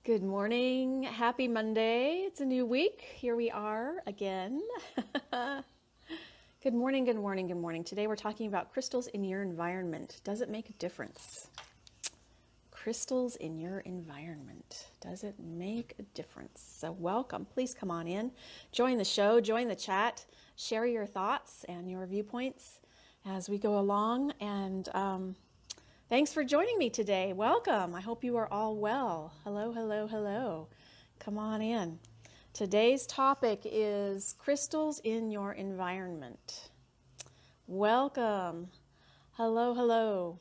Good morning. Happy Monday. It's a new week. Here we are again. Good morning, good morning, good morning. Today we're talking about crystals in your environment. Does it make a difference? Crystals in your environment. Does it make a difference? So welcome. Please come on in. Join the show, join the chat, share your thoughts and your viewpoints as we go along. And thanks for joining me today. Welcome. I hope you are all well. Hello, hello, hello. Come on in. Today's topic is crystals in your environment. Welcome. Hello, hello.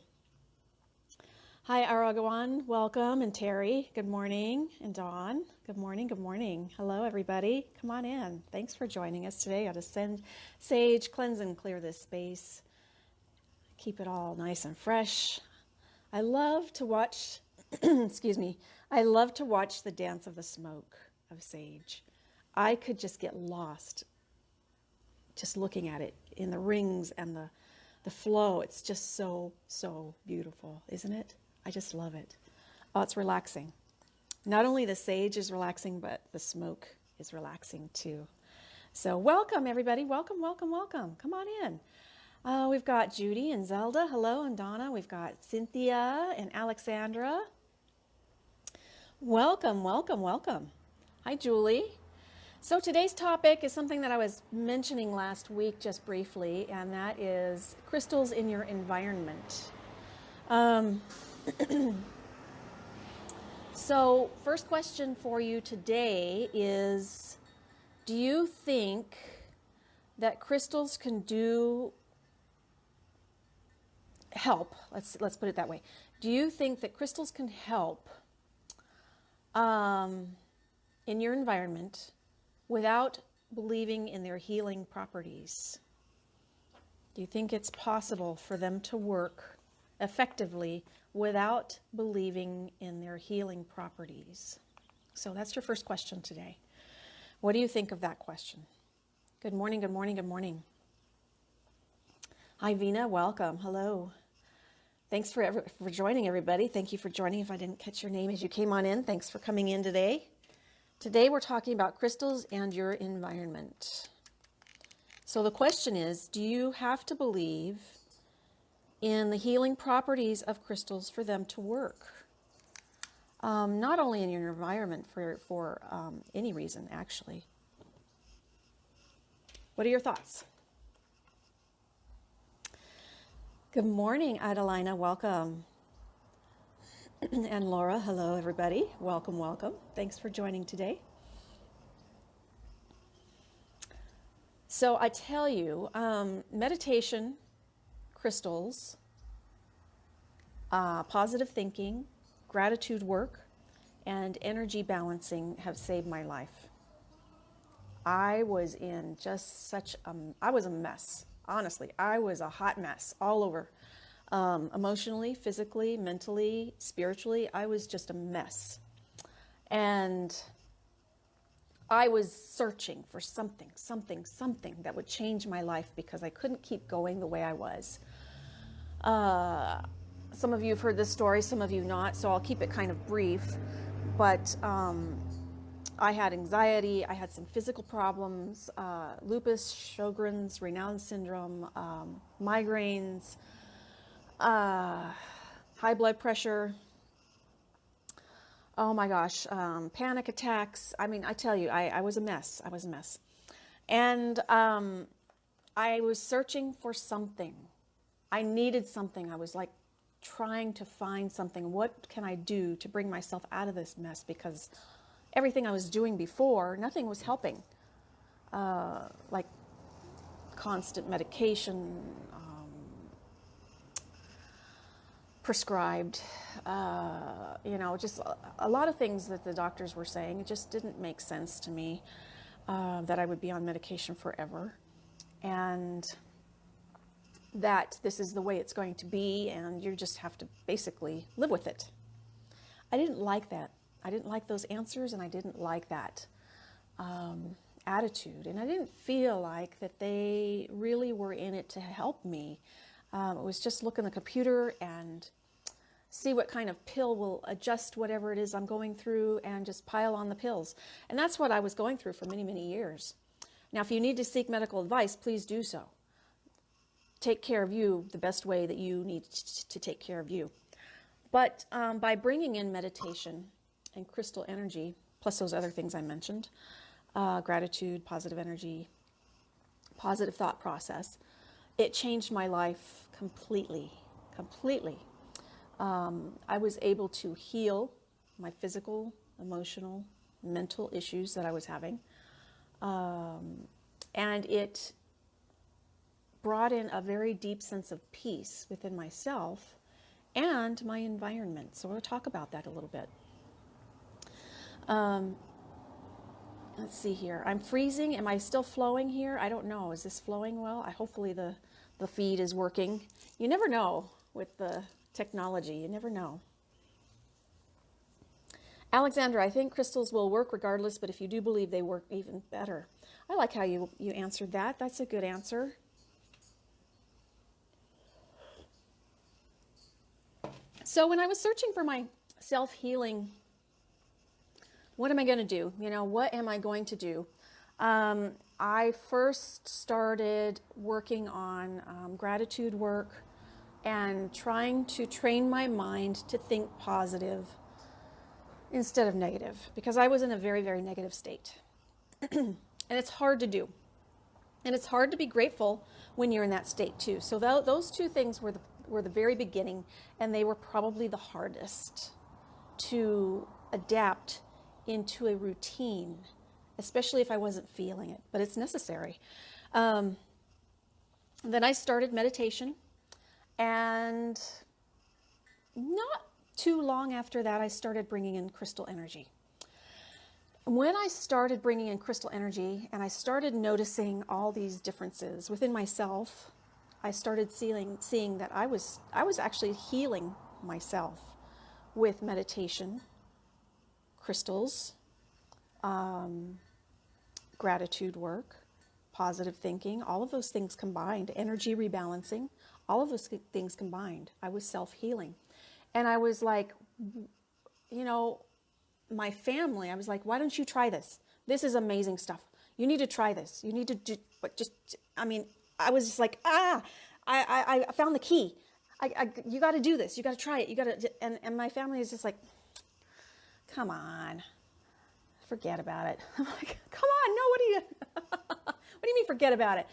Hi, Aragawan. Welcome. And Terry, good morning. And Dawn, good morning, good morning. Hello, everybody. Come on in. Thanks for joining us today. I'll just send sage, cleanse, and clear this space. Keep it all nice and fresh. I love to watch, excuse me, I love to watch the dance of the smoke of sage. I could just get lost just looking at it in the rings and the flow. It's just so, so beautiful, isn't it? I just love it. Oh, it's relaxing. Not only the sage is relaxing, but the smoke is relaxing too. So welcome, everybody. Welcome, welcome, welcome. Come on in. We've got Judy and Zelda. Hello, and Donna. We've got Cynthia and Alexandra. Welcome, welcome, welcome. Hi, Julie. So today's topic is something that I was mentioning last week just briefly, and that is crystals in your environment. So first question for you today is, do you think that crystals can help? Let's put it that way. Do you think that crystals can help in your environment without believing in their healing properties? Do you think it's possible for them to work effectively without believing in their healing properties? So that's your first question today. What do you think of that question? Good morning, good morning, good morning. Hi, Vina. Welcome. Hello. Thanks for joining, everybody. Thank you for joining. If I didn't catch your name as you came on in, thanks for coming in today. Today, we're talking about crystals and your environment. So the question is, do you have to believe in the healing properties of crystals for them to work? Not only in your environment, for any reason, actually. What are your thoughts? Good morning, Adelina. Welcome. And Laura, hello, everybody. Welcome, welcome. Thanks for joining today. So I tell you, meditation, crystals, positive thinking, gratitude work, and energy balancing have saved my life. I was in just I was a mess. Honestly, I was a hot mess all over. Emotionally, physically, mentally, spiritually, I was just a mess. And I was searching for something that would change my life because I couldn't keep going the way I was. Some of you have heard this story, some of you not, so I'll keep it kind of brief. But I had anxiety, I had some physical problems, lupus, Sjogren's, Raynaud's syndrome, migraines, high blood pressure, oh my gosh, panic attacks. I mean, I tell you, I was a mess. I was a mess. And I was searching for something. I needed something. I was like trying to find something. What can I do to bring myself out of this mess? Because everything I was doing before, nothing was helping. Like constant medication, prescribed, just a lot of things that the doctors were saying. It just didn't make sense to me that I would be on medication forever, and that this is the way it's going to be, and you just have to basically live with it. I didn't like that. I didn't like those answers, and I didn't like that attitude, and I didn't feel like that they really were in it to help me. It was just look in the computer and see what kind of pill will adjust whatever it is I'm going through and just pile on the pills. And that's what I was going through for many, many years. Now, if you need to seek medical advice, please do so. Take care of you the best way that you need to take care of you. But by bringing in meditation and crystal energy, plus those other things I mentioned, gratitude, positive energy, positive thought process, it changed my life completely, completely. I was able to heal my physical, emotional, mental issues that I was having. And it brought in a very deep sense of peace within myself and my environment. So we'll talk about that a little bit. Let's see here. I'm freezing. Am I still flowing here? I don't know. Is this flowing well? Hopefully the feed is working. You never know with the technology. You never know. Alexandra, I think crystals will work regardless, but if you do believe they work, even better. I like how you answered that. That's a good answer. So when I was searching for my self-healing, what am I going to do? You know, what am I going to do? I first started working on gratitude work and trying to train my mind to think positive instead of negative, because I was in a very, very negative state. And it's hard to do. And it's hard to be grateful when you're in that state too. So those two things were the very beginning, and they were probably the hardest to adapt into a routine, especially if I wasn't feeling it, but it's necessary. Then I started meditation, and not too long after that, I started bringing in crystal energy. When I started bringing in crystal energy and I started noticing all these differences within myself, I started seeing that I was actually healing myself with meditation, crystals, gratitude work, positive thinking, all of those things combined, energy rebalancing, all of those things combined. I was self-healing. And I was like, you know, my family, I was like, why don't you try this? This is amazing stuff. You need to try this. You need to do, but just, I mean, I was just like, I found the key. You got to do this. You got to try it. You got to, and my family is just like, come on, forget about it. I'm like, come on, no, what do you mean forget about it?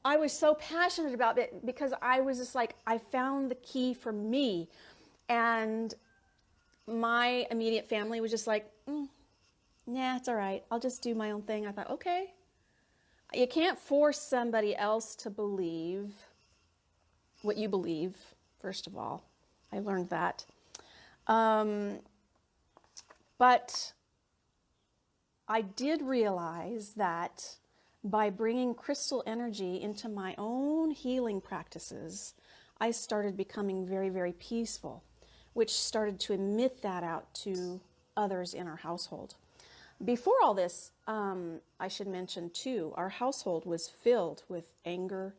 I was so passionate about it because I was just like, I found the key for me. And my immediate family was just like, nah, it's all right. I'll just do my own thing. I thought, okay. You can't force somebody else to believe what you believe, first of all. I learned that. But I did realize that by bringing crystal energy into my own healing practices, I started becoming very, very peaceful, which started to emit that out to others in our household. Before all this, I should mention too, our household was filled with anger,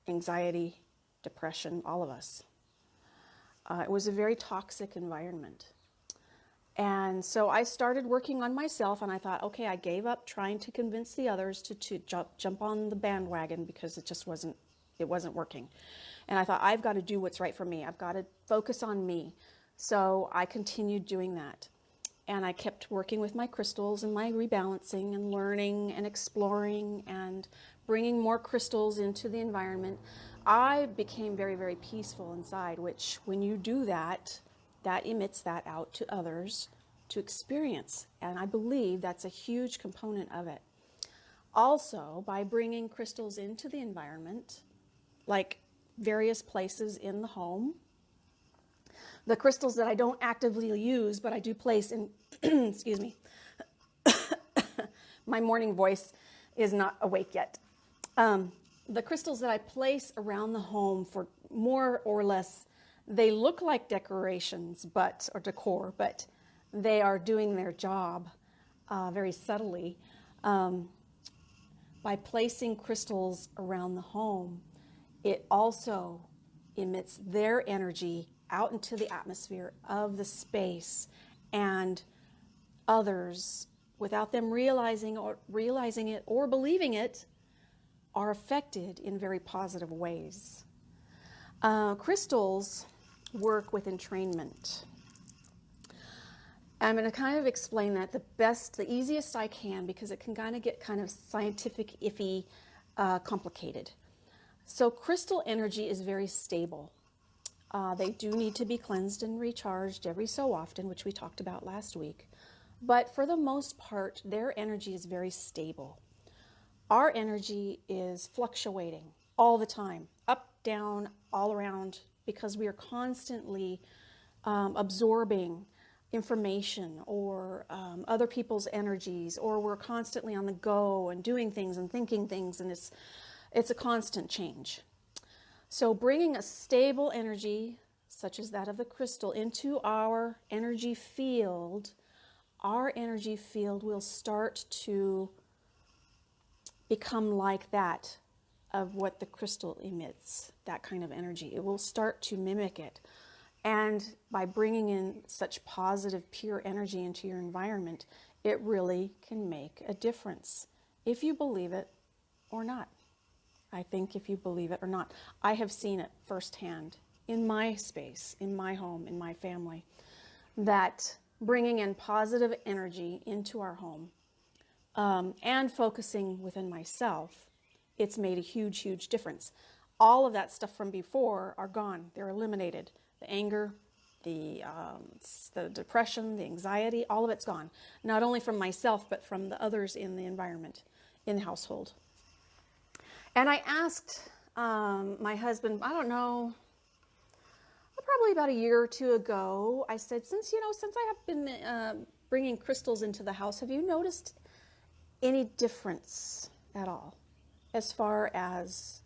anxiety, depression, all of us. It was a very toxic environment. And so I started working on myself, and I thought, okay, I gave up trying to convince the others to jump on the bandwagon because it just wasn't working. And I thought, I've got to do what's right for me. I've got to focus on me. So I continued doing that. And I kept working with my crystals and my rebalancing and learning and exploring and bringing more crystals into the environment. I became very, very peaceful inside, which when you do that, that emits that out to others to experience. And I believe that's a huge component of it. Also, by bringing crystals into the environment, like various places in the home, the crystals that I don't actively use, but I do place in, excuse me, my morning voice is not awake yet. The crystals that I place around the home for more or less, they look like decorations, or decor, but they are doing their job very subtly. By placing crystals around the home, it also emits their energy out into the atmosphere of the space, and others, without them realizing it or believing it, are affected in very positive ways. Crystals work with entrainment. I'm going to kind of explain that the easiest I can, because it can kind of get kind of scientific, iffy, complicated. So crystal energy is very stable. They do need to be cleansed and recharged every so often, which we talked about last week. But for the most part, their energy is very stable. Our energy is fluctuating all the time, up, down, all around, because we are constantly absorbing information or other people's energies, or we're constantly on the go and doing things and thinking things, and it's a constant change. So bringing a stable energy, such as that of the crystal, into our energy field will start to become like that of what the crystal emits, that kind of energy. It will start to mimic it. And by bringing in such positive, pure energy into your environment, it really can make a difference, if you believe it or not. I think if you believe it or not. I have seen it firsthand in my space, in my home, in my family, that bringing in positive energy into our home and focusing within myself, it's made a huge, huge difference. All of that stuff from before are gone. They're eliminated. The anger, the depression, the anxiety, all of it's gone. Not only from myself, but from the others in the environment, in the household. And I asked my husband, I don't know, probably about a year or two ago, I said, since I have been bringing crystals into the house, have you noticed any difference at all as far as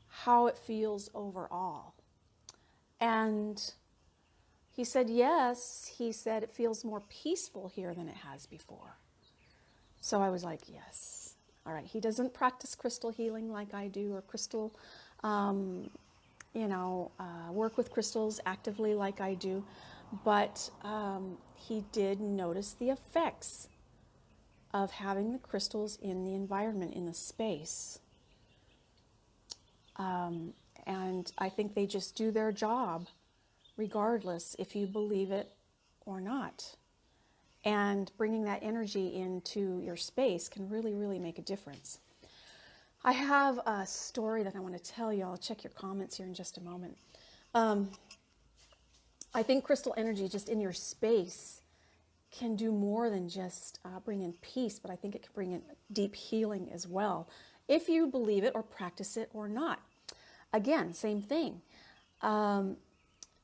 how it feels overall? And he said, yes. He said it feels more peaceful here than it has before. So I was like, yes. All right. He doesn't practice crystal healing like I do, or crystal, work with crystals actively like I do. But he did notice the effects of having the crystals in the environment, in the space. And I think they just do their job, regardless if you believe it or not. And bringing that energy into your space can really, really make a difference. I have a story that I want to tell you. I'll check your comments here in just a moment. I think crystal energy just in your space can do more than just bring in peace, but I think it can bring in deep healing as well, if you believe it or practice it or not. Again, same thing.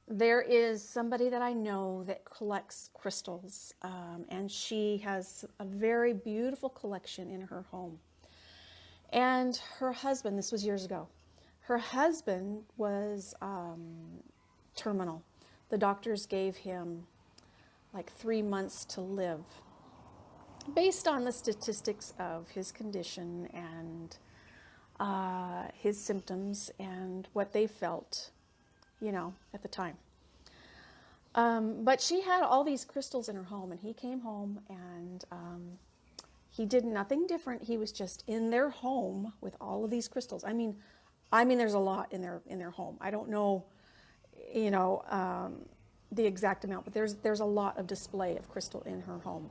There is somebody that I know that collects crystals, and she has a very beautiful collection in her home. And her husband, this was years ago, her husband was terminal. The doctors gave him like 3 months to live, based on the statistics of his condition and his symptoms and what they felt, at the time. But she had all these crystals in her home, and he came home, and he did nothing different. He was just in their home with all of these crystals. I mean, there's a lot in their home. I don't know, the exact amount, but there's a lot of display of crystal in her home,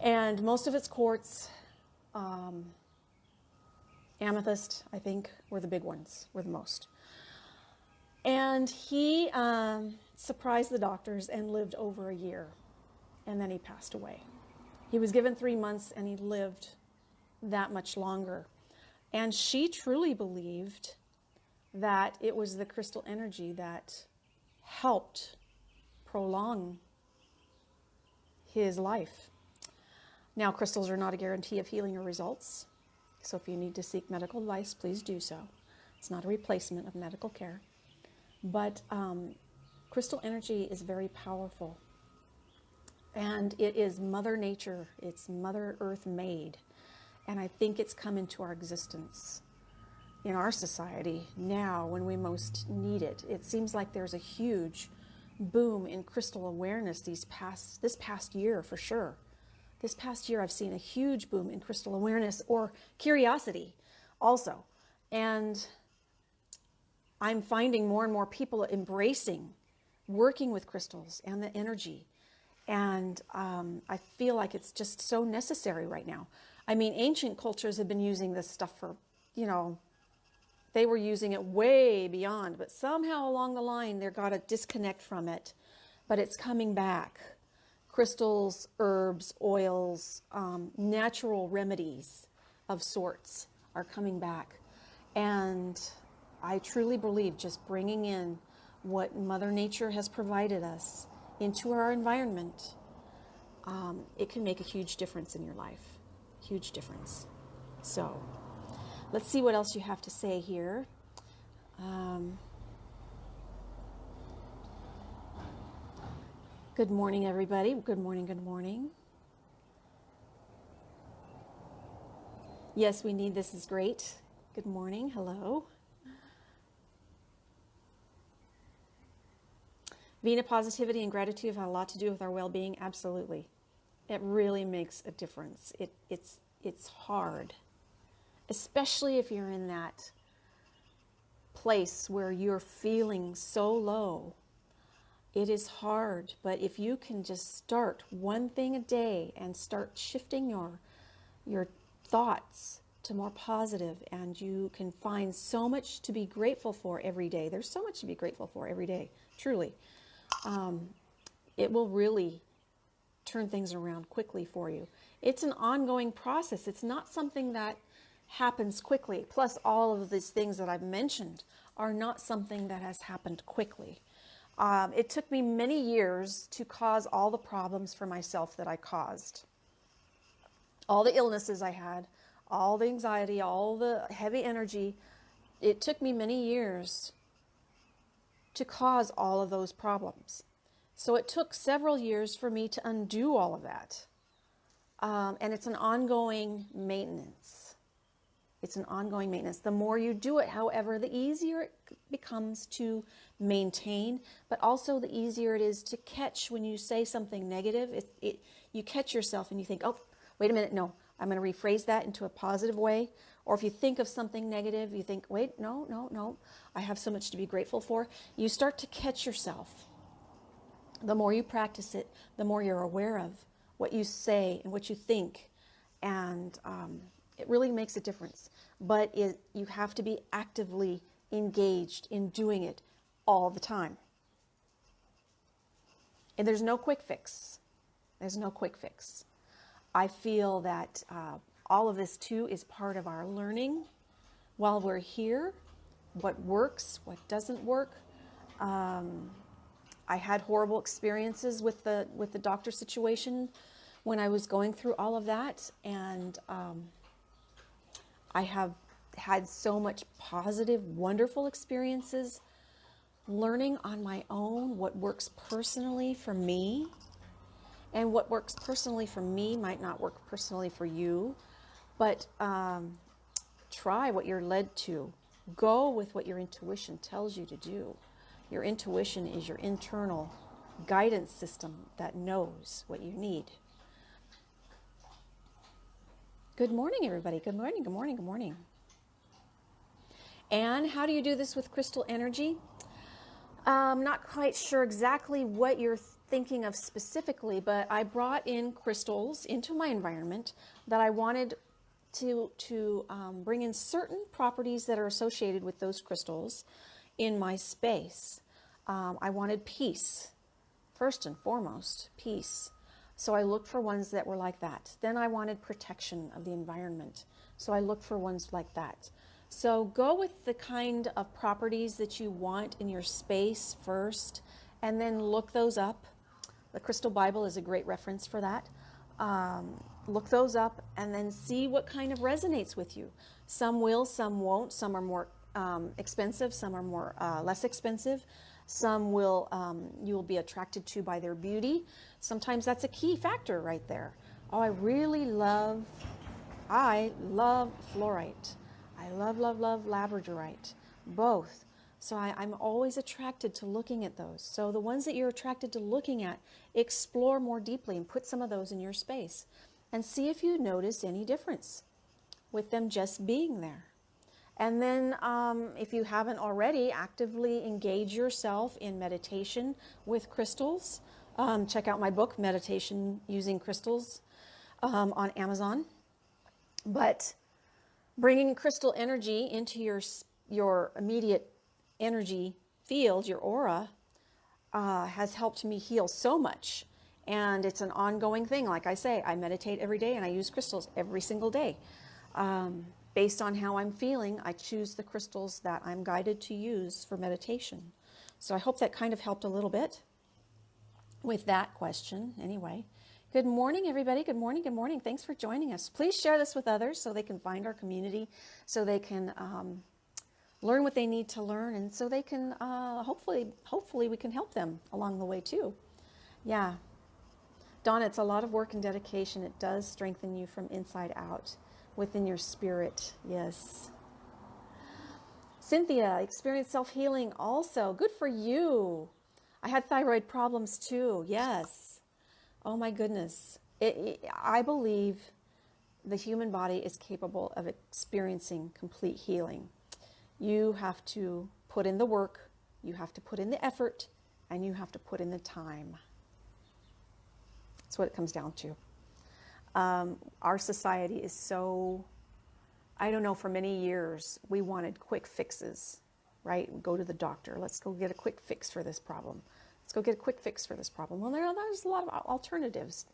and most of it's quartz. Amethyst, I think, were the big ones, were the most. And he surprised the doctors and lived over a year, and then he passed away. He was given 3 months, and he lived that much longer. And she truly believed that it was the crystal energy that helped prolong his life. Now, crystals are not a guarantee of healing or results. So if you need to seek medical advice, please do so. It's not a replacement of medical care. But crystal energy is very powerful. And it is Mother Nature. It's Mother Earth made. And I think it's come into our existence in our society now when we most need it. It seems like there's a huge boom in crystal awareness this past year for sure. This past year I've seen a huge boom in crystal awareness or curiosity also. And I'm finding more and more people embracing working with crystals and the energy. And I feel like it's just so necessary right now. I mean, ancient cultures have been using this stuff for, they were using it way beyond, but somehow along the line, they got a disconnect from it, but it's coming back. Crystals, herbs, oils, natural remedies of sorts are coming back. And I truly believe just bringing in what Mother Nature has provided us into our environment, it can make a huge difference in your life. Huge difference. So let's see what else you have to say here. Good morning, everybody. Good morning, good morning. Yes, we need this is great. Good morning. Hello. Vena, positivity and gratitude have had a lot to do with our well-being. Absolutely. It really makes a difference. It's hard, especially if you're in that place where you're feeling so low. It is hard, but if you can just start one thing a day and start shifting your thoughts to more positive, and you can find so much to be grateful for every day. There's so much to be grateful for every day, truly. It will really turn things around quickly for you. It's an ongoing process. It's not something that happens quickly. Plus, all of these things that I've mentioned are not something that has happened quickly. It took me many years to cause all the problems for myself that I caused. All the illnesses I had, all the anxiety, all the heavy energy. It took me many years to cause all of those problems. So it took several years for me to undo all of that. And it's an ongoing maintenance. It's an ongoing maintenance. The more you do it, however, the easier it becomes to maintain, but also the easier it is to catch when you say something negative. You catch yourself and you think, oh, wait a minute, no, I'm going to rephrase that into a positive way. Or if you think of something negative, you think, wait, no, I have so much to be grateful for. You start to catch yourself. The more you practice it, the more you're aware of what you say and what you think. And it really makes a difference. But you have to be actively engaged in doing it all the time. And there's no quick fix. There's no quick fix. I feel that all of this too is part of our learning while we're here. What works, what doesn't work. I had horrible experiences with the doctor situation when I was going through all of that, and I have had so much positive, wonderful experiences learning on my own what works personally for me. And what works personally for me might not work personally for you, but try what you're led to. Go with what your intuition tells you to do. Your intuition is your internal guidance system that knows what you need. Good morning, everybody. Good morning, good morning, good morning. And how do you do this with crystal energy? I'm not quite sure exactly what you're thinking of specifically, but I brought in crystals into my environment that I wanted to bring in certain properties that are associated with those crystals in my space. I wanted peace, first and foremost, peace. So I looked for ones that were like that. Then I wanted protection of the environment. So I looked for ones like that. So go with the kind of properties that you want in your space first, and then look those up. The Crystal Bible is a great reference for that. Look those up and then see what kind of resonates with you. Some will, some won't. Some are more expensive, some are more less expensive. Some will you will be attracted to by their beauty. Sometimes that's a key factor right there. Oh, I love fluorite. I love, love, love labradorite, both. So I'm always attracted to looking at those. So the ones that you're attracted to looking at, explore more deeply and put some of those in your space and see if you notice any difference with them just being there. And then if you haven't already, actively engage yourself in meditation with crystals. Check out my book, Meditation Using Crystals, on Amazon. But bringing crystal energy into your immediate energy field, your aura, has helped me heal so much. And it's an ongoing thing. Like I say, I meditate every day and I use crystals every single day. Based on how I'm feeling, I choose the crystals that I'm guided to use for meditation. So I hope that kind of helped a little bit with that question. Anyway, good morning, everybody. Good morning. Good morning. Thanks for joining us. Please share this with others so they can find our community, so they can learn what they need to learn, and so they can hopefully we can help them along the way too. Yeah. Donna, it's a lot of work and dedication. It does strengthen you from inside out, within your spirit. Yes. Cynthia, experienced self-healing also. Good for you. I had thyroid problems too. Yes. Oh my goodness. I believe the human body is capable of experiencing complete healing. You have to put in the work, you have to put in the effort, and you have to put in the time. That's what it comes down to. Our society is so, I don't know, for many years, we wanted quick fixes, right? Go to the doctor. Let's go get a quick fix for this problem. Let's go get a quick fix for this problem. Well, there's a lot of alternatives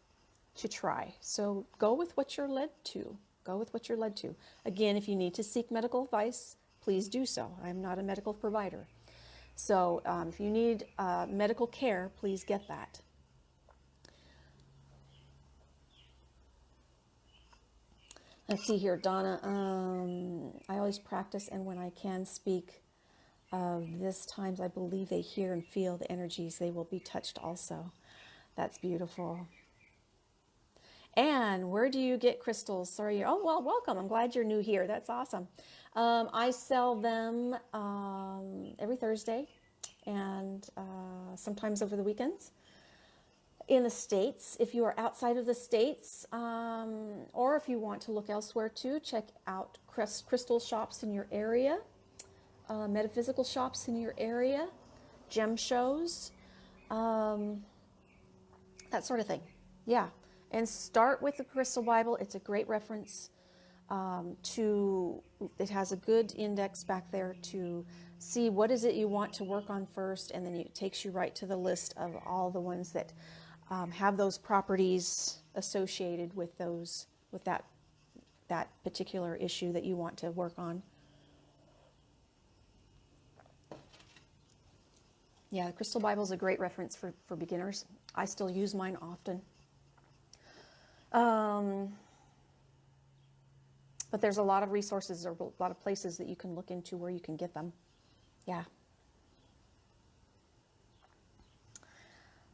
to try. So go with what you're led to. Go with what you're led to. Again, if you need to seek medical advice, please do so. I'm not a medical provider. So if you need medical care, please get that. Let's see here, Donna. I always practice, and when I can speak of this times, I believe they hear and feel the energies. They will be touched also. That's beautiful. And where do you get crystals? Sorry, oh, well, welcome. I'm glad you're new here. That's awesome. I sell them every Thursday and sometimes over the weekends. In the States, if you are outside of the States, or if you want to look elsewhere too, check out crystal shops in your area, metaphysical shops in your area, gem shows, that sort of thing. Yeah, and start with the Crystal Bible. It's a great reference it has a good index back there to see what is it you want to work on first, and then it takes you right to the list of all the ones that have those properties associated with that particular issue that you want to work on. Yeah, the Crystal Bible is a great reference for beginners. I still use mine often. But there's a lot of resources or a lot of places that you can look into where you can get them. Yeah.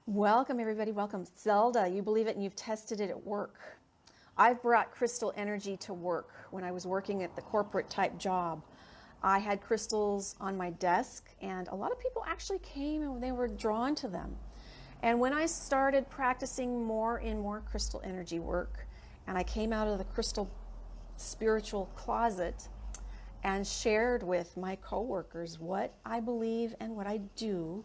Welcome, everybody. Welcome. Zelda, you believe it and you've tested it at work. I've brought crystal energy to work. When I was working at the corporate type job, I had crystals on my desk, and a lot of people actually came and they were drawn to them. And when I started practicing more crystal energy work, and I came out of the crystal spiritual closet and shared with my coworkers what I believe and what I do,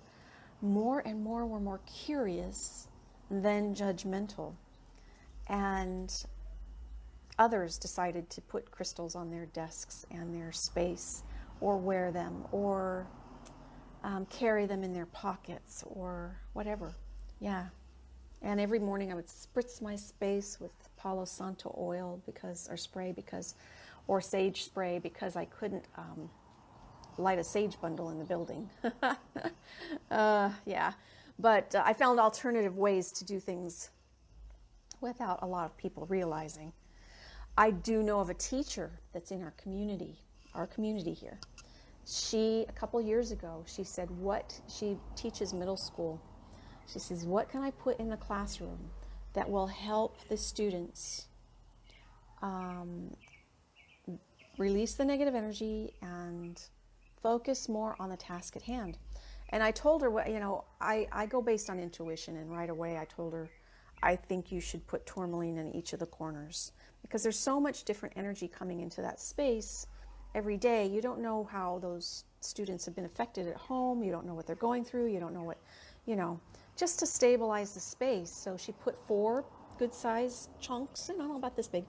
more and more were more curious than judgmental. And others decided to put crystals on their desks and their space, or wear them, or carry them in their pockets, or whatever. Yeah. And every morning I would spritz my space with Palo Santo oil or sage spray, because I couldn't light a sage bundle in the building. Yeah, but I found alternative ways to do things without a lot of people realizing. I do know of a teacher that's in our community here. She, a couple years ago, she said, she teaches middle school. She says, what can I put in the classroom that will help the students release the negative energy and focus more on the task at hand. And I told her, you know, I go based on intuition, and right away I told her, I think you should put tourmaline in each of the corners, because there's so much different energy coming into that space every day. You don't know how those students have been affected at home. You don't know what they're going through. You don't know what, you know, just to stabilize the space. So she put 4 good size chunks, I don't know about this big,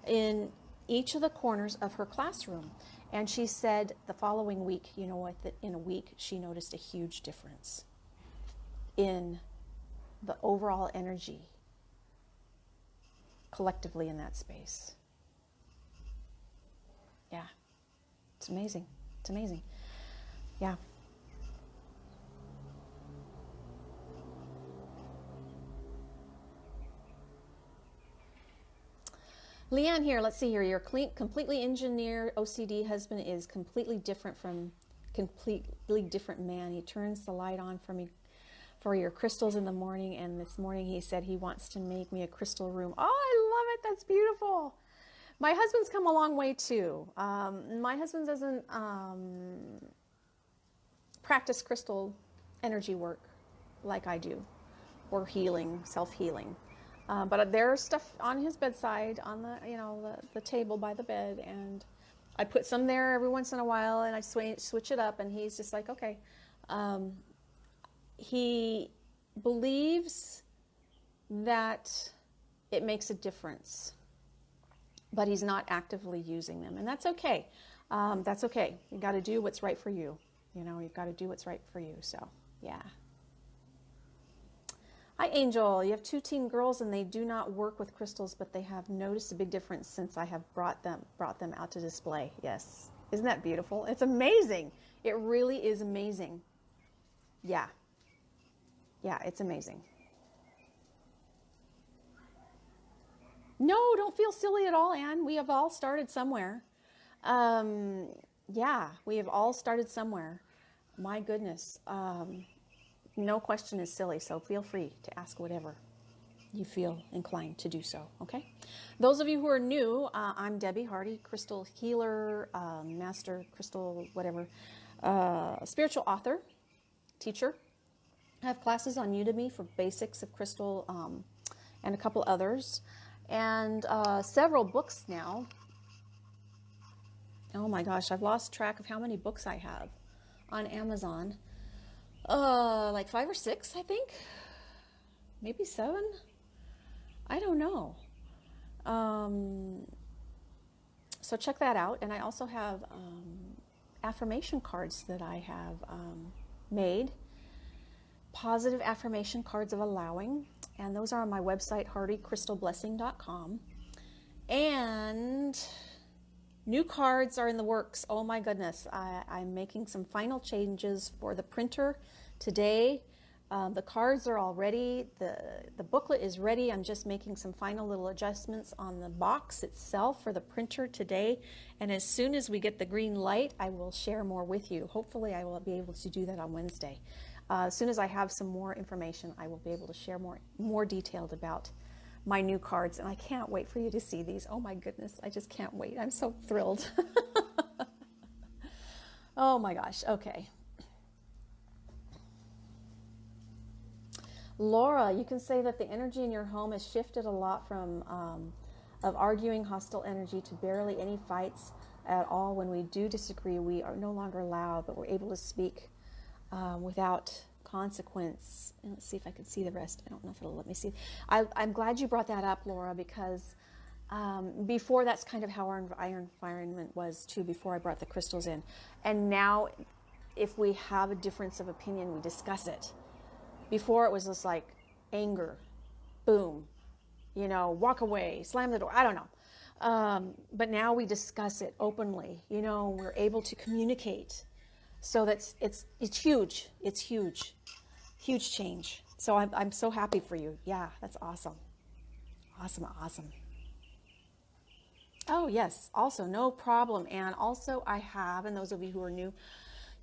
in each of the corners of her classroom. And she said the following week, you know what, that in a week she noticed a huge difference in the overall energy collectively in that space. Yeah, it's amazing. It's amazing. Yeah. Leanne here, let's see here. Your completely engineered OCD husband is completely different man. He turns the light on for me for your crystals in the morning, and this morning he said he wants to make me a crystal room. Oh, I love it. That's beautiful. My husband's come a long way too. My husband doesn't practice crystal energy work like I do, or healing, self-healing. But there's stuff on his bedside, on the, you know, the table by the bed, and I put some there every once in a while, and I switch it up, and he's just like, okay. He believes that it makes a difference, but he's not actively using them, and that's okay. That's okay. You got to do what's right for you. You know, you've got to do what's right for you. So, yeah. Hi, Angel. You have 2 teen girls, and they do not work with crystals, but they have noticed a big difference since I have brought them out to display. Yes. Isn't that beautiful? It's amazing. It really is amazing. Yeah. Yeah, it's amazing. No, don't feel silly at all, Anne. We have all started somewhere. Yeah, we have all started somewhere. My goodness. No question is silly, so feel free to ask whatever you feel inclined to do so, okay? Those of you who are new, I'm Debbie Hardy, crystal healer, master crystal, whatever, spiritual author, teacher. I have classes on Udemy for basics of crystal and a couple others, and several books now. Oh my gosh, I've lost track of how many books I have on Amazon. Like 5 or 6, I think. Maybe 7. I don't know. So check that out. And I also have affirmation cards that I have made. Positive affirmation cards of allowing. And those are on my website, hardycrystalblessing.com. And new cards are in the works. Oh my goodness. I'm making some final changes for the printer today. The cards are all ready. The booklet is ready. I'm just making some final little adjustments on the box itself for the printer today. And as soon as we get the green light, I will share more with you. Hopefully I will be able to do that on Wednesday. As soon as I have some more information, I will be able to share more detailed about my new cards, and I can't wait for you to see these. Oh my goodness, I just can't wait. I'm so thrilled. Oh my gosh, okay. Laura, you can say that the energy in your home has shifted a lot from of arguing, hostile energy to barely any fights at all. When we do disagree, we are no longer loud, but we're able to speak without consequence. And let's see if I can see the rest. I don't know if it'll let me see. I'm glad you brought that up, Laura, because before that's kind of how our environment was too, before I brought the crystals in. And now if we have a difference of opinion, we discuss it. Before it was just like anger, boom, you know, walk away, slam the door, I don't know. But now we discuss it openly, you know, we're able to communicate. So that's it's huge. It's huge. Huge change. So I'm so happy for you. Yeah, that's awesome. Awesome, awesome. Oh, yes. Also, no problem. And also I have, and those of you who are new,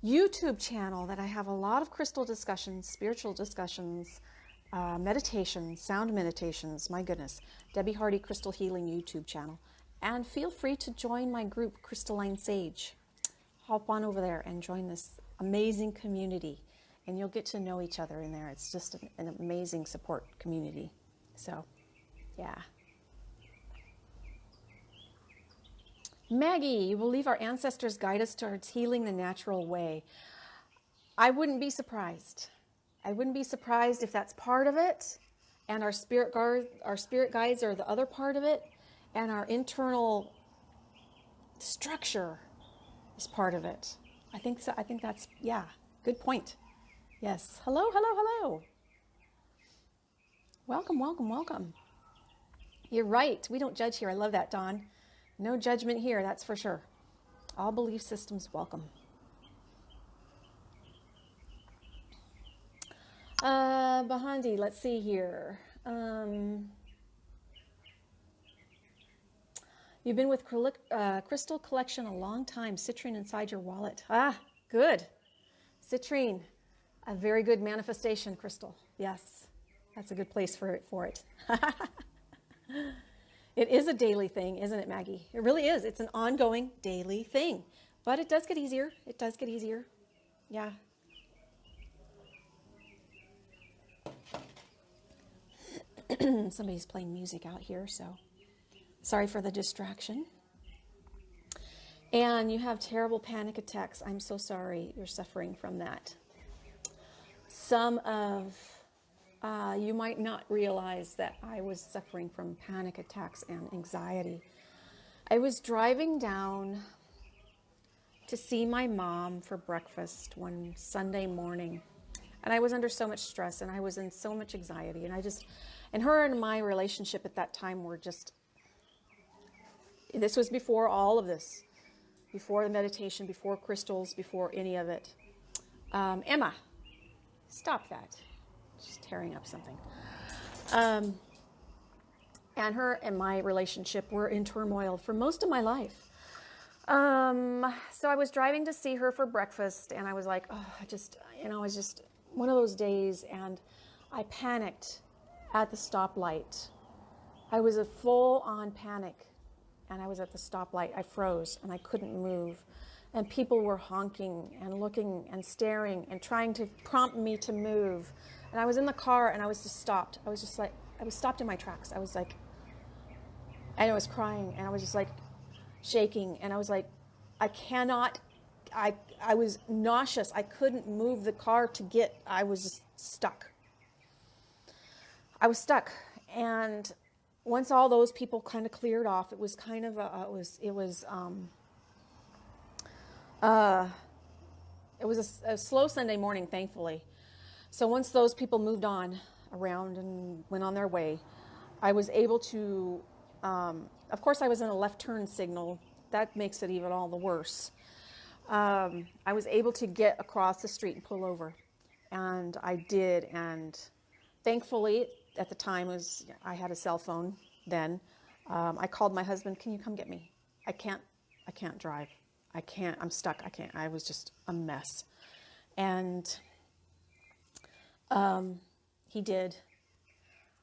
YouTube channel that I have a lot of crystal discussions, spiritual discussions, meditations, sound meditations. My goodness. Debbie Hardy Crystal Healing YouTube channel. And feel free to join my group, Crystalline Sage. Hop on over there and join this amazing community. And you'll get to know each other in there. It's just an amazing support community. So, yeah. Maggie, you believe our ancestors guide us towards healing the natural way. I wouldn't be surprised. I wouldn't be surprised if that's part of it, and our spirit guides are the other part of it, and our internal structure is part of it. I think so. I think that's, yeah, good point. Yes. Hello, hello, hello. Welcome, welcome, welcome. You're right. We don't judge here. I love that, Dawn. No judgment here, that's for sure. All belief systems welcome. Bahandi, let's see here. You've been with Crystal Collection a long time. Citrine inside your wallet. Ah, good. Citrine, a very good manifestation crystal. Yes, that's a good place for it. It is a daily thing, isn't it, Maggie? It really is. It's an ongoing daily thing. But it does get easier. It does get easier. Yeah. Somebody's playing music out here, so sorry for the distraction. And you have terrible panic attacks. I'm so sorry you're suffering from that. You might not realize that I was suffering from panic attacks and anxiety. I was driving down to see my mom for breakfast one Sunday morning, and I was under so much stress, and I was in so much anxiety, and her and my relationship at that time were just, this was before all of this, before the meditation, before crystals, before any of it. Emma, stop that. She's tearing up something. And her and my relationship were in turmoil for most of my life. So I was driving to see her for breakfast, and I was like, oh, it was just one of those days, and I panicked at the stoplight. I was a full-on panic, and I was at the stoplight. I froze, and I couldn't move. And people were honking and looking and staring and trying to prompt me to move. And I was in the car, and I was just stopped. I was stopped in my tracks. I was like, and I was crying, and I was just like shaking. And I was like, I was nauseous. I couldn't move the car I was just stuck. I was stuck. And once all those people kind of cleared off, it was kind of it was a slow Sunday morning, thankfully. So once those people moved on around and went on their way, I was able to, of course I was in a left turn signal. That makes it even all the worse. I was able to get across the street and pull over. And I did. And thankfully, at the time, I had a cell phone then. I called my husband, can you come get me? I can't drive. I'm stuck. I was just a mess. And he did.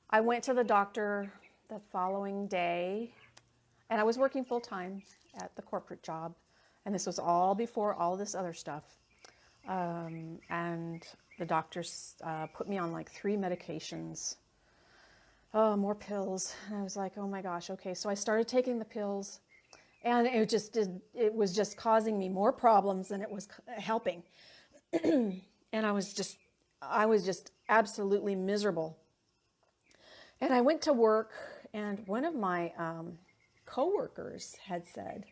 I went to the doctor the following day, and I was working full time at the corporate job. And this was all before all this other stuff. And the doctors put me on like 3 medications. Oh, more pills. And I was like, oh my gosh, okay. So I started taking the pills, and it was just causing me more problems than it was helping. And I was just absolutely miserable. And I went to work, and one of my coworkers had said,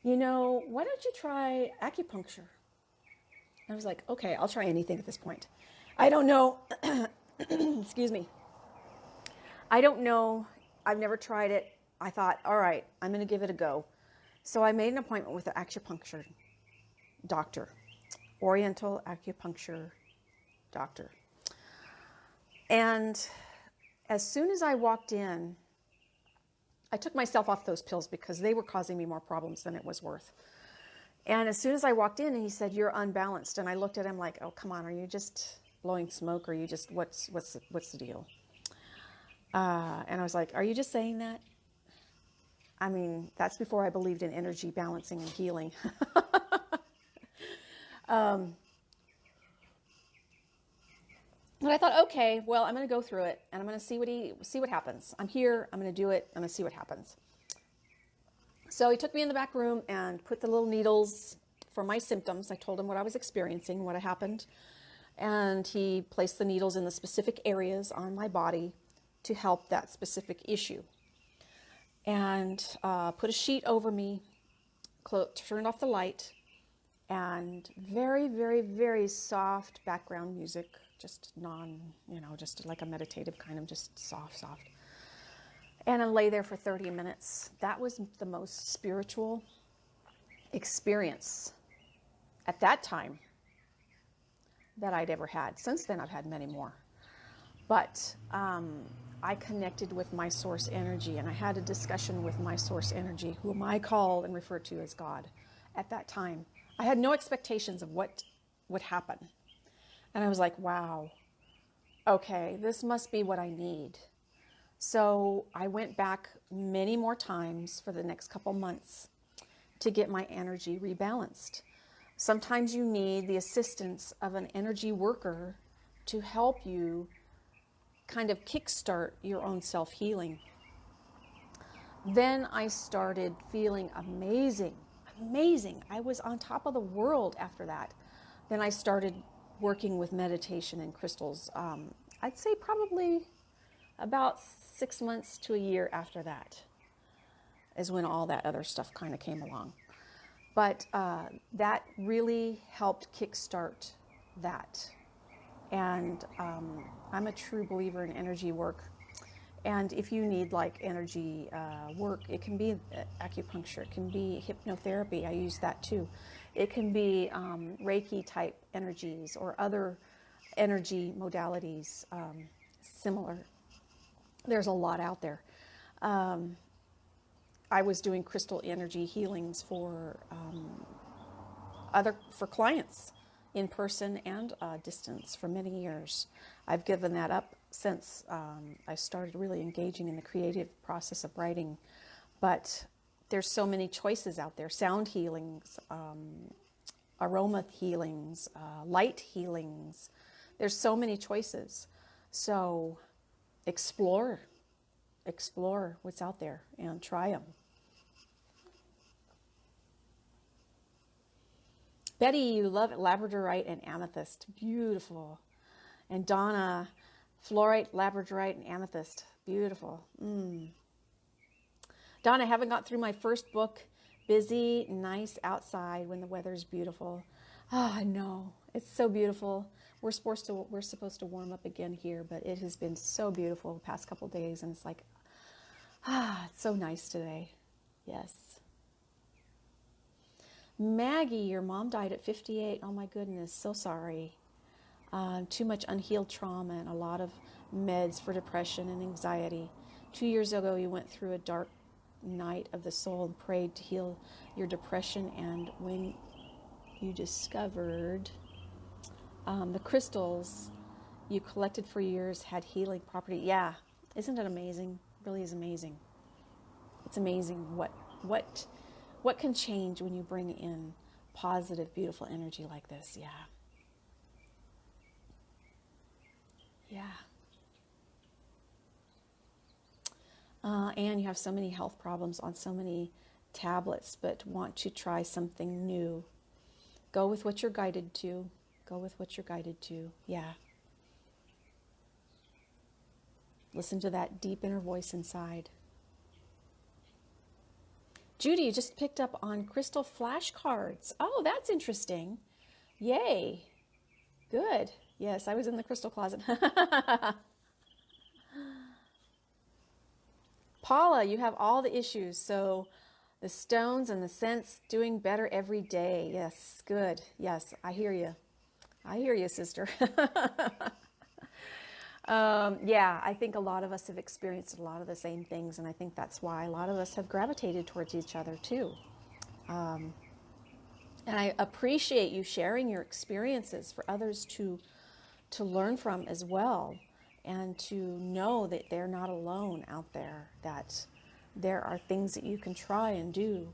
why don't you try acupuncture? I was like, okay, I'll try anything at this point. I don't know. Excuse me. I don't know. I've never tried it. I thought, all right, I'm going to give it a go. So I made an appointment with an acupuncture doctor, Oriental acupuncture doctor. And as soon as I walked in, I took myself off those pills because they were causing me more problems than it was worth. And as soon as I walked in, and he said, you're unbalanced. And I looked at him like, oh, come on, are you just blowing smoke? Or are you just, what's the deal? And I was like, are you just saying that? I mean, that's before I believed in energy balancing and healing. But I thought, okay, well, I'm going to go through it and I'm going to see what happens. I'm here. I'm going to do it. I'm going to see what happens. So he took me in the back room and put the little needles for my symptoms. I told him what I was experiencing, what had happened. And he placed the needles in the specific areas on my body to help that specific issue. And put a sheet over me, turned off the light, and very, very, very soft background music, just just like a meditative kind of just soft. And I lay there for 30 minutes. That was the most spiritual experience at that time that I'd ever had. Since then, I've had many more. But I connected with my source energy, and I had a discussion with my source energy, whom I call and refer to as God. At that time, I had no expectations of what would happen. And I was like, wow, okay, this must be what I need. So I went back many more times for the next couple months to get my energy rebalanced. Sometimes you need the assistance of an energy worker to help you kind of kickstart your own self-healing. Then I started feeling amazing. I was on top of the world after that. Then I started working with meditation and crystals. I'd say probably about 6 months to a year after that is when all that other stuff kind of came along. But that really helped kickstart that. And I'm a true believer in energy work. And if you need like energy work, it can be acupuncture, it can be hypnotherapy. I use that too. It can be Reiki type energies or other energy modalities similar. There's a lot out there. I was doing crystal energy healings for clients in person and distance for many years. I've given that up since I started really engaging in the creative process of writing. But there's so many choices out there. Sound healings, aroma healings, light healings. There's so many choices. So explore what's out there and try them. Betty, you love labradorite and amethyst. Beautiful. And Donna, fluorite, labradorite, and amethyst. Beautiful. Donna, I haven't got through my first book. Busy, nice outside when the weather's beautiful. Oh, I know. It's so beautiful. We're supposed to warm up again here, but it has been so beautiful the past couple days, and it's like, it's so nice today. Yes. Maggie, your mom died at 58. Oh my goodness, so sorry. Too much unhealed trauma and a lot of meds for depression and anxiety. 2 years ago, you went through a dark night of the soul and prayed to heal your depression, and when you discovered the crystals you collected for years had healing property. Yeah, isn't it amazing? It really is amazing. It's amazing what can change when you bring in positive, beautiful energy like this. And you have so many health problems on so many tablets, but want to try something new. Go with what you're guided to. Yeah. Listen to that deep inner voice inside. Judy, you just picked up on crystal flashcards. Oh, that's interesting. Yay. Good. Yes, I was in the crystal closet. Paula, you have all the issues. So the stones and the scents doing better every day. Yes, good. Yes, I hear you. Sister. Yeah, I think a lot of us have experienced a lot of the same things, and I think that's why a lot of us have gravitated towards each other too. And I appreciate you sharing your experiences for others to learn from as well, and to know that they're not alone out there, that there are things that you can try and do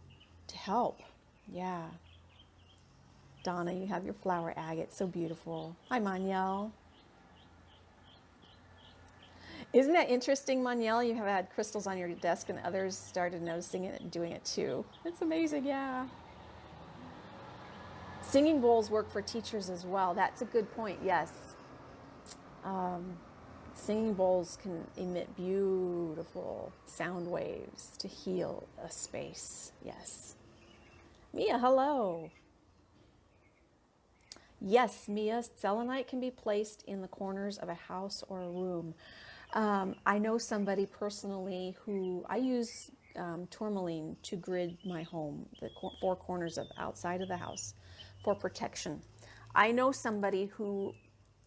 to help. Yeah. Donna, you have your flower agate. So beautiful. Hi, Maniel. Isn't that interesting, Maniel? You have had crystals on your desk and others started noticing it and doing it too. It's amazing, yeah. Singing bowls work for teachers as well. That's a good point, yes. Singing bowls can emit beautiful sound waves to heal a space, yes. Mia, hello. Yes, Mia, selenite can be placed in the corners of a house or a room. I know somebody personally who I use tourmaline to grid my home, the four corners of outside of the house for protection. I know somebody who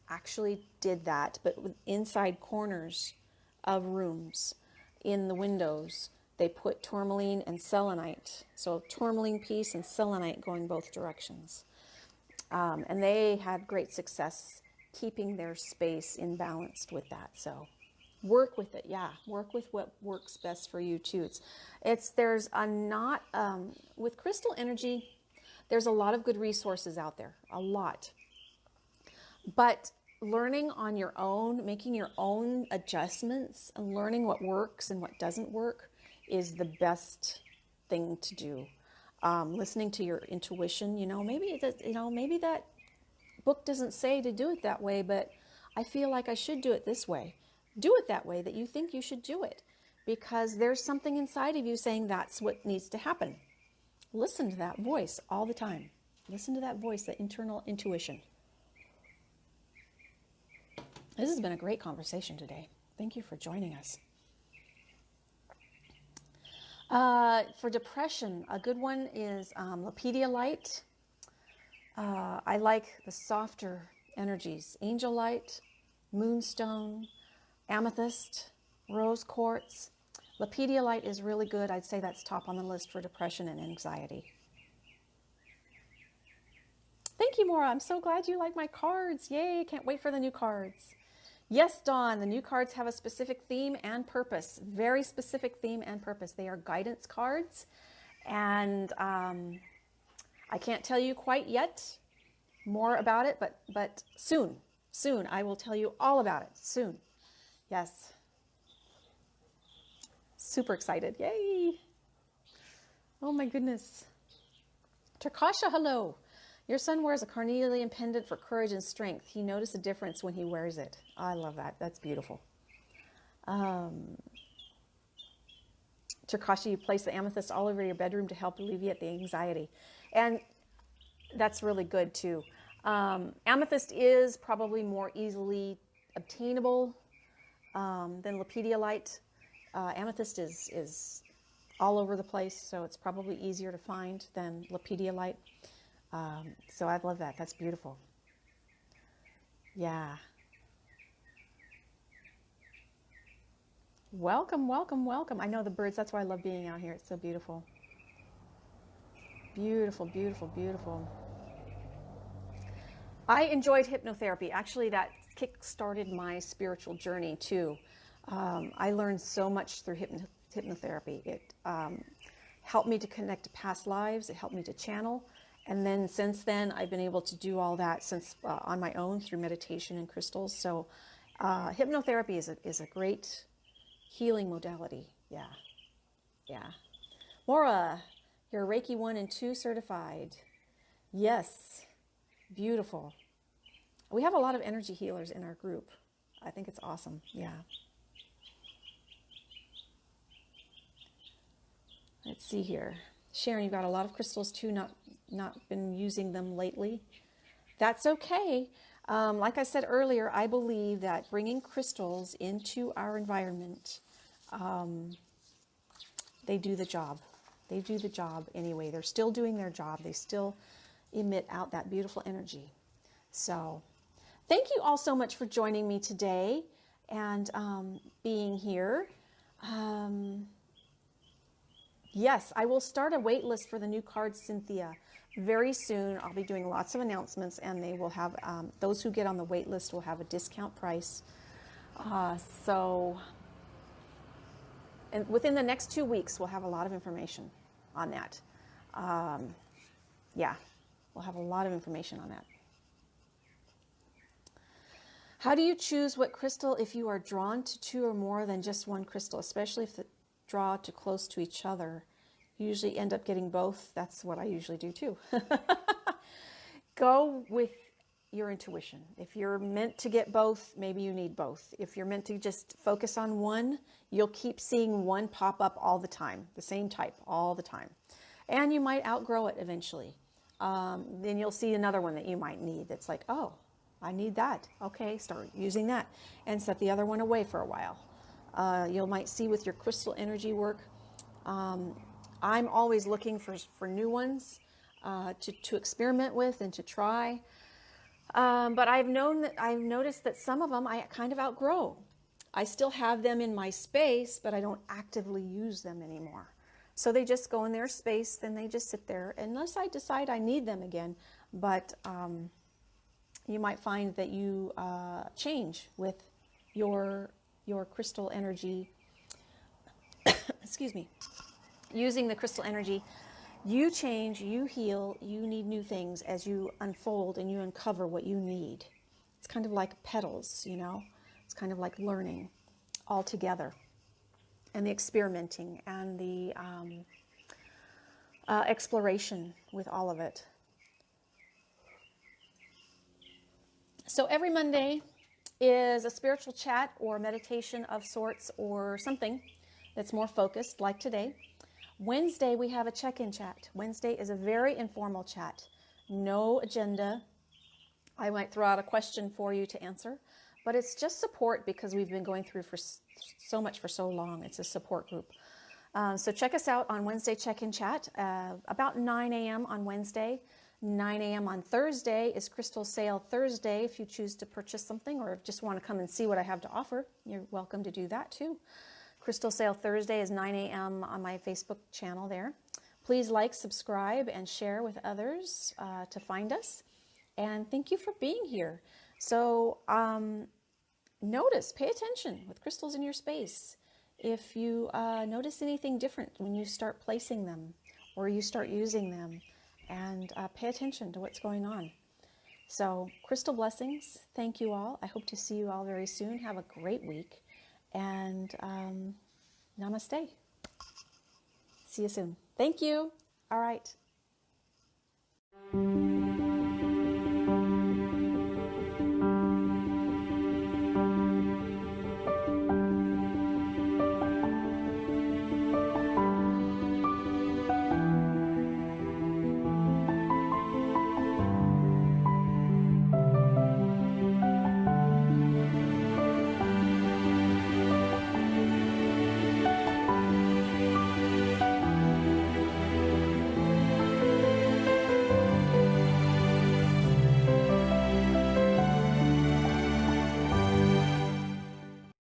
actually did that, but with inside corners of rooms in the windows, they put tourmaline and selenite. So tourmaline piece and selenite going both directions. And they had great success keeping their space imbalanced with that. So work with it. Yeah. Work with what works best for you too. There's a not, with crystal energy, there's a lot of good resources out there, a lot. But learning on your own, making your own adjustments and learning what works and what doesn't work is the best thing to do. Listening to your intuition, maybe that book doesn't say to do it that way, but I feel like I should do it this way. Do it that way that you think you should do it, because there's something inside of you saying that's what needs to happen. Listen to that voice all the time. Listen to that voice, that internal intuition. This has been a great conversation today. Thank you for joining us. For depression, a good one is Lepidolite. I like the softer energies. Angel light, moonstone, amethyst, rose quartz. Lepidolite is really good. I'd say that's top on the list for depression and anxiety. Thank you, Maura. I'm so glad you like my cards. Yay, can't wait for the new cards. Yes, Dawn, the new cards have a specific theme and purpose, very specific theme and purpose. They are guidance cards, and I can't tell you quite yet more about it, but soon I will tell you all about it, soon. Yes. Super excited, yay. Oh my goodness. Terkasha, hello. Your son wears a carnelian pendant for courage and strength. He noticed a difference when he wears it. Oh, I love that. That's beautiful. Terkasha, you place the amethyst all over your bedroom to help alleviate the anxiety. And that's really good too. Amethyst is probably more easily obtainable than lepidolite. Amethyst is all over the place, so it's probably easier to find than lepidolite. So I love that. That's beautiful. Yeah. Welcome, welcome, welcome. I know the birds. That's why I love being out here. It's so beautiful. Beautiful, beautiful, beautiful. I enjoyed hypnotherapy. Actually, that kick-started my spiritual journey too. I learned so much through hypnotherapy. It helped me to connect to past lives. It helped me to channel. And then since then, I've been able to do all that on my own through meditation and crystals. So hypnotherapy is a great healing modality. Yeah. Yeah. Maura, you're Reiki 1 and 2 certified. Yes. Beautiful. We have a lot of energy healers in our group. I think it's awesome. Yeah. Let's see here. Sharon, you've got a lot of crystals too, not been using them lately. That's okay. Like I said earlier, I believe that bringing crystals into our environment, they do the job. They do the job anyway. They're still doing their job. They still emit out that beautiful energy. So thank you all so much for joining me today and being here. Yes, I will start a wait list for the new cards, Cynthia, very soon. I'll be doing lots of announcements, and they will have, those who get on the wait list will have a discount price. So and within the next 2 weeks, we'll have a lot of information on that. Yeah, we'll have a lot of information on that. How do you choose what crystal if you are drawn to two or more than just one crystal, especially if the draw too close to each other? You usually end up getting both. That's what I usually do too. Go with your intuition. If you're meant to get both, maybe you need both. If you're meant to just focus on one, you'll keep seeing one pop up all the time, the same type all the time. And you might outgrow it eventually. Then you'll see another one that you might need that's like, oh, I need that. Okay, start using that and set the other one away for a while. You might see with your crystal energy work, I'm always looking for new ones to experiment with and to try. But I've noticed that some of them I kind of outgrow. I still have them in my space, but I don't actively use them anymore. So they just go in their space, then they just sit there unless I decide I need them again. But you might find that you change with your crystal energy. Excuse me. Using the crystal energy, you change, you heal, you need new things as you unfold and you uncover what you need. It's kind of like petals, you know. It's kind of like learning all together, and the experimenting and the exploration with all of it. So every Monday is a spiritual chat or meditation of sorts or something that's more focused, like today. Wednesday, we have a check-in chat. Wednesday is a very informal chat. No agenda. I might throw out a question for you to answer, but it's just support because we've been going through for so much for so long. It's a support group. So check us out on Wednesday check-in chat, about 9 a.m. on Wednesday. 9 a.m. on Thursday is Crystal Sale Thursday. If you choose to purchase something or just want to come and see what I have to offer, you're welcome to do that too. Crystal Sale Thursday is 9 a.m. on my Facebook channel there. Please like, subscribe, and share with others to find us. And thank you for being here. So notice, pay attention with crystals in your space. If you notice anything different when you start placing them or you start using them, and pay attention to what's going on. So, crystal blessings. Thank you all. I hope to see you all very soon. Have a great week. And namaste. See you soon. Thank you. All right.